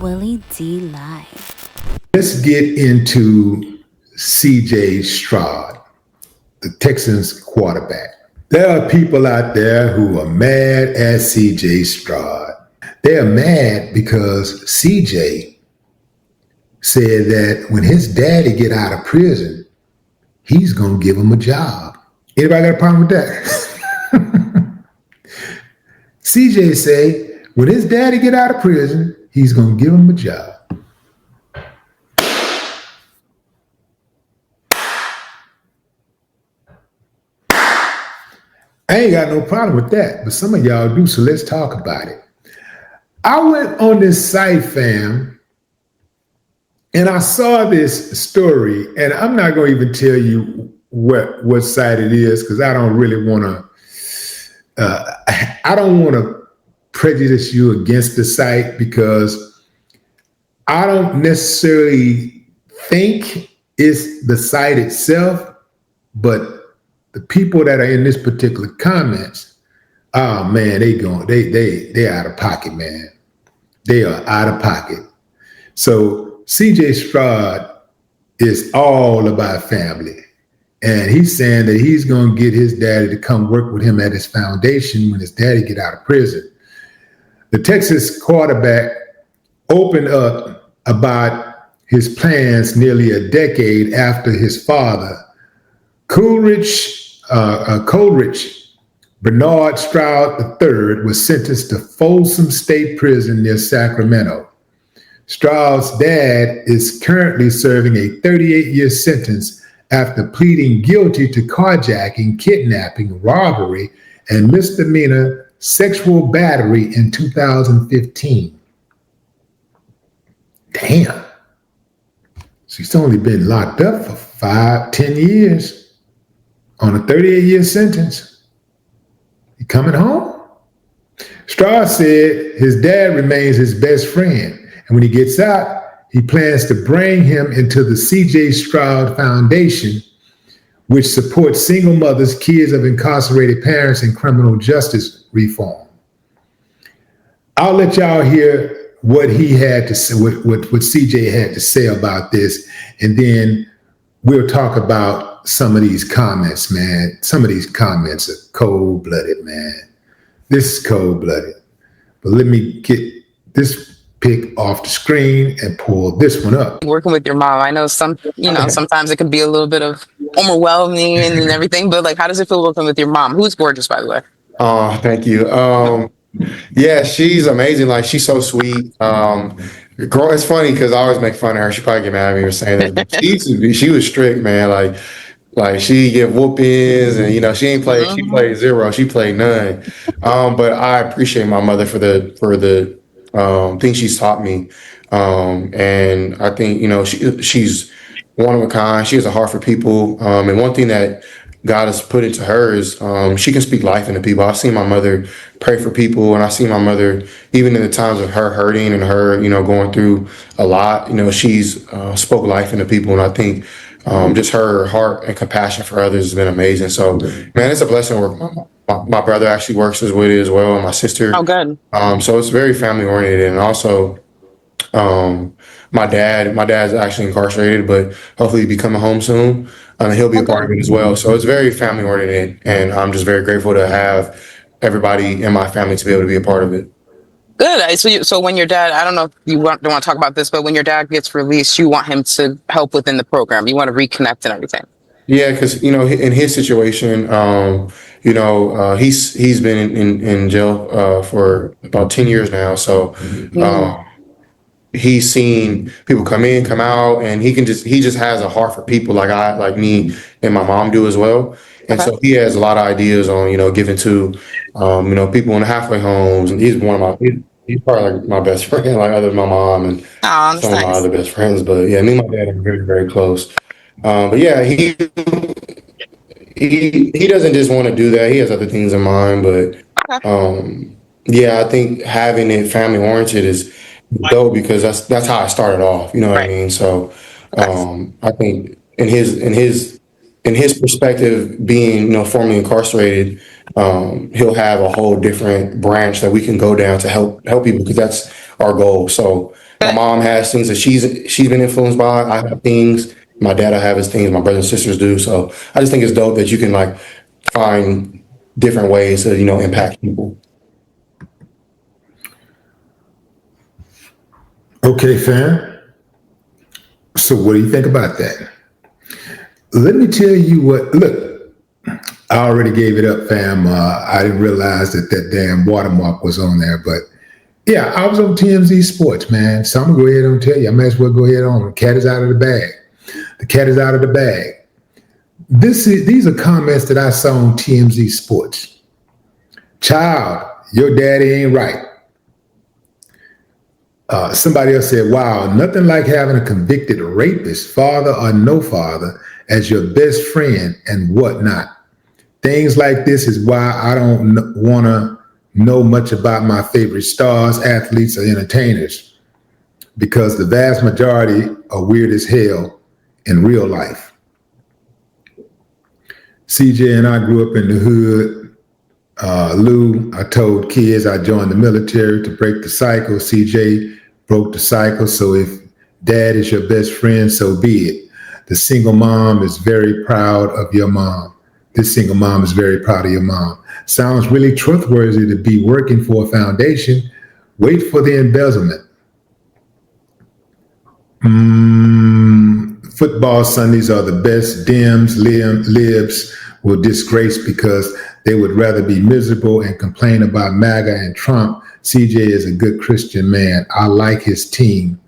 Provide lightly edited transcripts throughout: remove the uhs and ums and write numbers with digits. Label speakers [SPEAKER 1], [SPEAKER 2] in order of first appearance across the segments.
[SPEAKER 1] Willie D Live.
[SPEAKER 2] Let's get into CJ Stroud, the Texans quarterback. There are people out there who are mad at CJ Stroud. They are mad because CJ said that when his daddy get out of prison, he's going to give him a job. Anybody got a problem with that? CJ say when his daddy get out of prison, he's going to give him a job. I ain't got no problem with that, but some of y'all do, so let's talk about it. I went on this site, fam, and I saw this story, and I'm not going to even tell you what site it is because I don't really want to. I don't want to prejudice you against the site because I don't necessarily think it's the site itself, but the people that are in this particular comments, oh man, they out of pocket, man. They are out of pocket. So CJ Stroud is all about family. And he's saying that he's going to get his daddy to come work with him at his foundation when his daddy get out of prison. The Texas quarterback opened up about his plans nearly a decade after his father, Coleridge Bernard Stroud III, was sentenced to Folsom State Prison near Sacramento. Stroud's dad is currently serving a 38-year sentence after pleading guilty to carjacking, kidnapping, robbery, and misdemeanor sexual battery in 2015. Damn. She's only been locked up for 5-10 years. On a 38-year sentence. He coming home? Stroud said his dad remains his best friend. And when he gets out, he plans to bring him into the CJ Stroud Foundation, which supports single mothers, kids of incarcerated parents, and criminal justice reform. I'll let y'all hear what he had to say, what CJ had to say about this, and then we'll talk about some of these comments, man. Some of these comments are cold-blooded, man. This is cold-blooded. But let me get this pic off the screen and pull this one up.
[SPEAKER 3] Working with your mom, I know sometimes it can be a little bit of overwhelming and everything, but like, how does it feel working with your mom? Who's gorgeous, by the way.
[SPEAKER 4] Oh, thank you. Yeah, she's amazing. Like, she's so sweet. Girl, it's funny because I always make fun of her. She probably get mad at me for saying that. She was strict, man. Like she give whoopings, and she ain't played. She played zero. She played none. But I appreciate my mother for the things she's taught me. And I think she's one of a kind. She has a heart for people. And one thing that God has put into her is she can speak life into people. I've seen my mother pray for people, and I've seen my mother, even in the times of her hurting and her, going through a lot, she's spoke life into people. And I think just her heart and compassion for others has been amazing. So, man, it's a blessing to work. My brother actually works with it as well, and my sister.
[SPEAKER 3] Oh, good.
[SPEAKER 4] So it's very family oriented, and also my dad's actually incarcerated, but hopefully he'll be coming home soon. And he'll be a part of it as well. So it's very family oriented, and I'm just very grateful to have everybody in my family to be able to be a part of it.
[SPEAKER 3] Good. So when your dad, I don't know if you don't want to talk about this, but when your dad gets released, you want him to help within the program. You want to reconnect and everything. Yeah,
[SPEAKER 4] because in his situation, he's been in jail for about 10 years now. So he's seen people come in, come out, and he just has a heart for people like me and my mom do as well. And so he has a lot of ideas on, giving to, people in the halfway homes. And he's he's probably like my best friend, like other than my mom and some of my other best friends. But yeah, me and my dad are very, very close. But yeah, he doesn't just want to do that. He has other things in mind. But yeah, I think having it family oriented is dope because that's how I started off. You know what I mean? So I think in his perspective, being formerly incarcerated, he'll have a whole different branch that we can go down to help people, because that's our goal. So my mom has things that she's been influenced by. I have things. My dad, I have his things. My brothers and sisters do. So I just think it's dope that you can like find different ways to, impact people.
[SPEAKER 2] Okay, fam. So what do you think about that? Let me tell you what, look, I already gave it up, fam. I didn't realize that damn watermark was on there, but yeah, I was on TMZ Sports, man. So I'm gonna go ahead and tell you, I might as well go ahead on. The cat is out of the bag. The cat is out of the bag. These are comments that I saw on TMZ Sports. Child, your daddy ain't right. Somebody else said, wow, nothing like having a convicted rapist, father or no father, as your best friend and whatnot. Things like this is why I don't want to know much about my favorite stars, athletes, or entertainers, because the vast majority are weird as hell in real life. CJ and I grew up in the hood. Lou, I told kids I joined the military to break the cycle. CJ broke the cycle. So if dad is your best friend, so be it. The single mom is very proud of your mom. This single mom is very proud of your mom. Sounds really trustworthy to be working for a foundation. Wait for the embezzlement. Football Sundays are the best. Dems, libs will disgrace because they would rather be miserable and complain about MAGA and Trump. CJ is a good Christian man. I like his team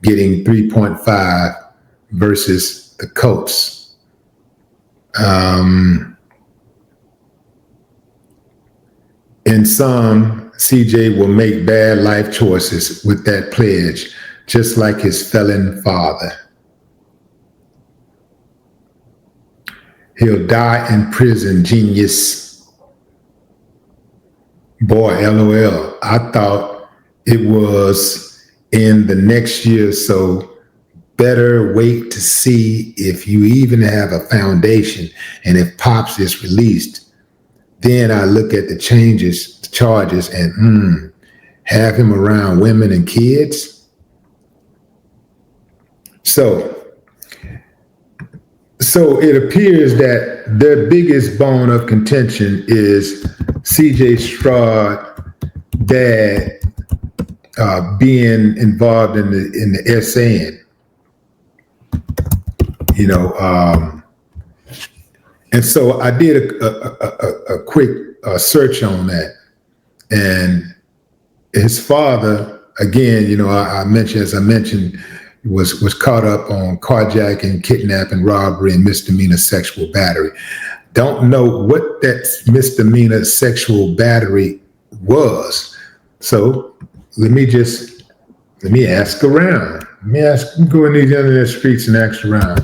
[SPEAKER 2] getting 3.5 versus the Colts. In sum, CJ will make bad life choices with that pledge, just like his felon father. He'll die in prison, genius. Boy, LOL. I thought it was in the next year, so better wait to see if you even have a foundation and if Pops is released. Then I look at the charges, and have him around women and kids. So it appears that their biggest bone of contention is CJ Stroud dad being involved in the SN. And so I did a quick search on that, and his father, again, I mentioned, was caught up on carjacking, kidnapping, robbery, and misdemeanor sexual battery. Don't know what that misdemeanor sexual battery was. So let me ask around. Go in these internet streets and ask around.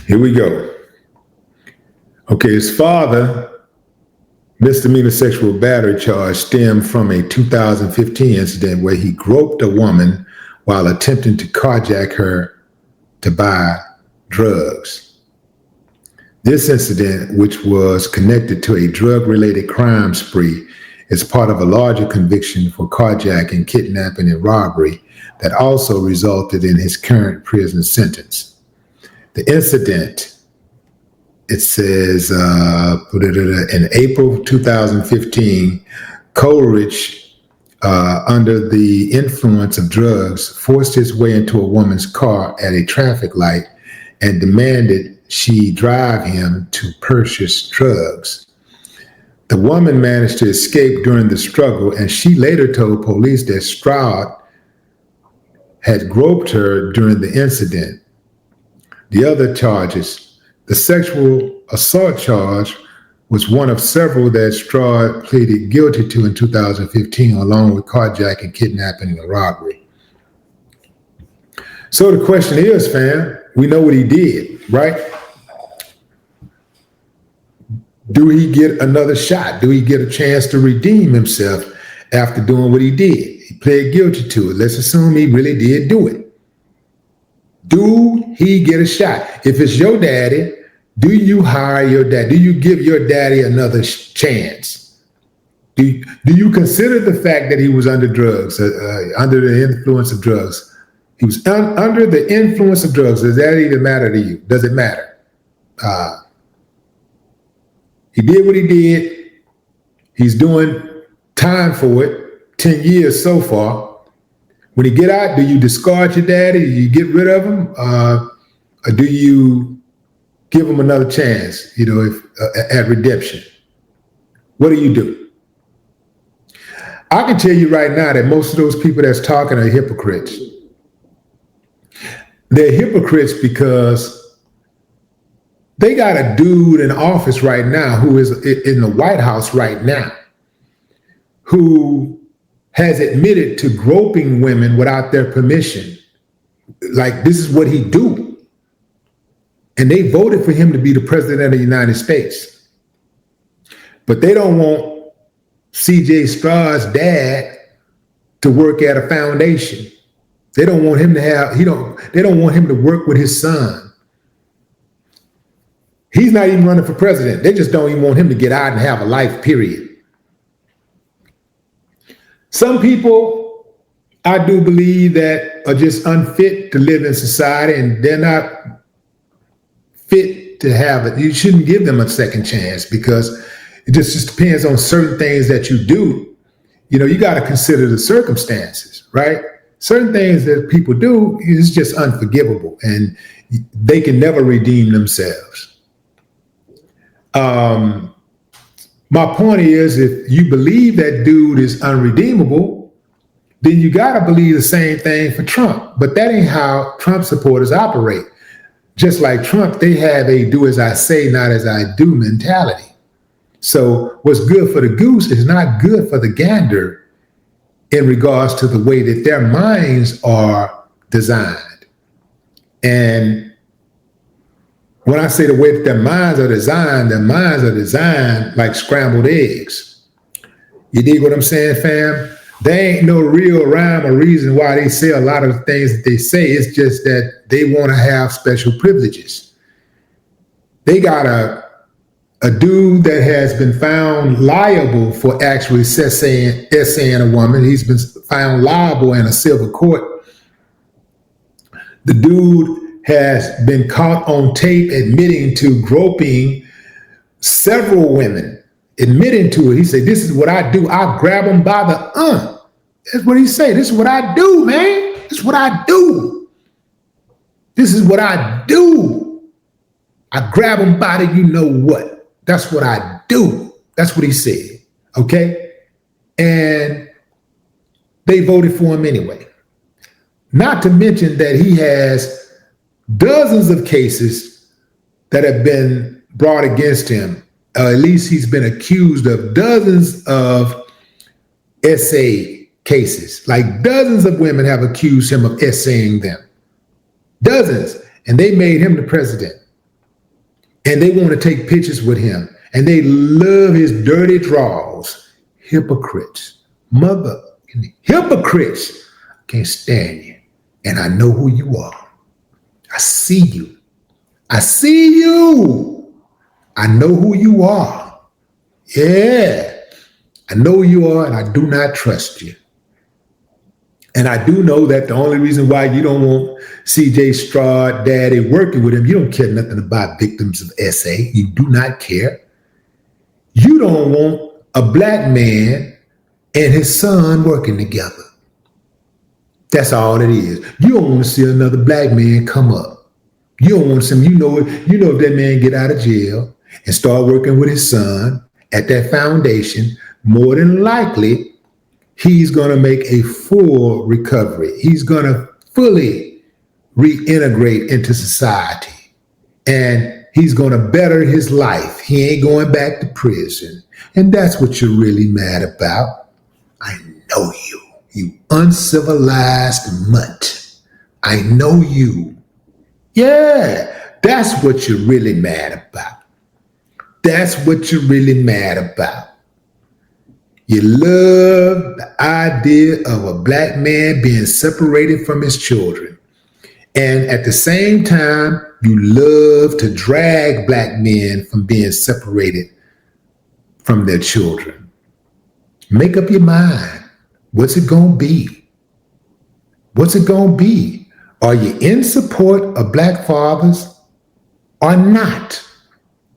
[SPEAKER 2] Here we go. Okay, his father, misdemeanor sexual battery charge stemmed from a 2015 incident where he groped a woman while attempting to carjack her to buy drugs. This incident, which was connected to a drug-related crime spree, is part of a larger conviction for carjacking, kidnapping, and robbery that also resulted in his current prison sentence. The incident, it says, in April 2015, Coleridge, under the influence of drugs, forced his way into a woman's car at a traffic light and demanded she drive him to purchase drugs. The woman managed to escape during the struggle, and she later told police that Stroud had groped her during the incident. The other charges, the sexual assault charge, was one of several that Stroud pleaded guilty to in 2015, along with carjacking, kidnapping, and robbery. So the question is, fam, we know what he did, right? Do he get another shot? Do he get a chance to redeem himself after doing what he did? He pled guilty to it. Let's assume he really did do it. Do he get a shot? If it's your daddy, do you hire your dad? Do you give your daddy another chance? Do you consider the fact that he was under drugs, under the influence of drugs? He was under the influence of drugs. Does that even matter to you? Does it matter? He did what he did. He's doing time for it, 10 years so far. When he get out, do you discard your daddy? Do you get rid of him? Or do you give him another chance, at redemption? What do you do? I can tell you right now that most of those people that's talking are hypocrites. They're hypocrites because they got a dude in office right now who is in the White House right now who has admitted to groping women without their permission. Like, this is what he do. And they voted for him to be the president of the United States. But they don't want C.J. Stroud's dad to work at a foundation. They don't want him to they don't want him to work with his son. He's not even running for president. They just don't even want him to get out and have a life, period. Some people, I do believe, that are just unfit to live in society, and they're not fit to have it. You shouldn't give them a second chance because it just depends on certain things that you do. You got to consider the circumstances, right? Certain things that people do is just unforgivable, and they can never redeem themselves. My point is, if you believe that dude is unredeemable, then you got to believe the same thing for Trump. But that ain't how Trump supporters operate. Just like Trump, they have a do as I say, not as I do mentality. So what's good for the goose is not good for the gander in regards to the way that their minds are designed. And when I say the way that their minds are designed like scrambled eggs. You dig what I'm saying, fam? There ain't no real rhyme or reason why they say a lot of the things that they say. It's just that they want to have special privileges. They got a dude that has been found liable for actually essaying a woman. He's been found liable in a civil court. The dude has been caught on tape admitting to groping several women, admitting to it. He said, this is what I do. I grab them by the That's what he said. This is what I do, man. This is what I do. This is what I do. I grab them by the you-know-what. That's what I do. That's what he said, okay? And they voted for him anyway. Not to mention that he has dozens of cases that have been brought against him. At least he's been accused of dozens of essay cases. Like dozens of women have accused him of essaying them. Dozens. And they made him the president. And they want to take pictures with him. And they love his dirty draws. Hypocrites. Hypocrites. I can't stand you. And I know who you are. I see you. I see you. I know who you are. Yeah. I know who you are, and I do not trust you. And I do know that the only reason why you don't want C.J. Stroud daddy working with him, you don't care nothing about victims of SA. You do not care. You don't want a black man and his son working together. That's all it is. You don't want to see another black man come up. You don't want to see him. You know if that man get out of jail and start working with his son at that foundation, more than likely, he's going to make a full recovery. He's going to fully reintegrate into society. And he's going to better his life. He ain't going back to prison. And that's what you're really mad about. I know you. You uncivilized mutt. I know you. Yeah, that's what you're really mad about. That's what you're really mad about. You love the idea of a black man being separated from his children. And at the same time, you love to drag black men from being separated from their children. Make up your mind. What's it going to be? What's it going to be? Are you in support of black fathers or not?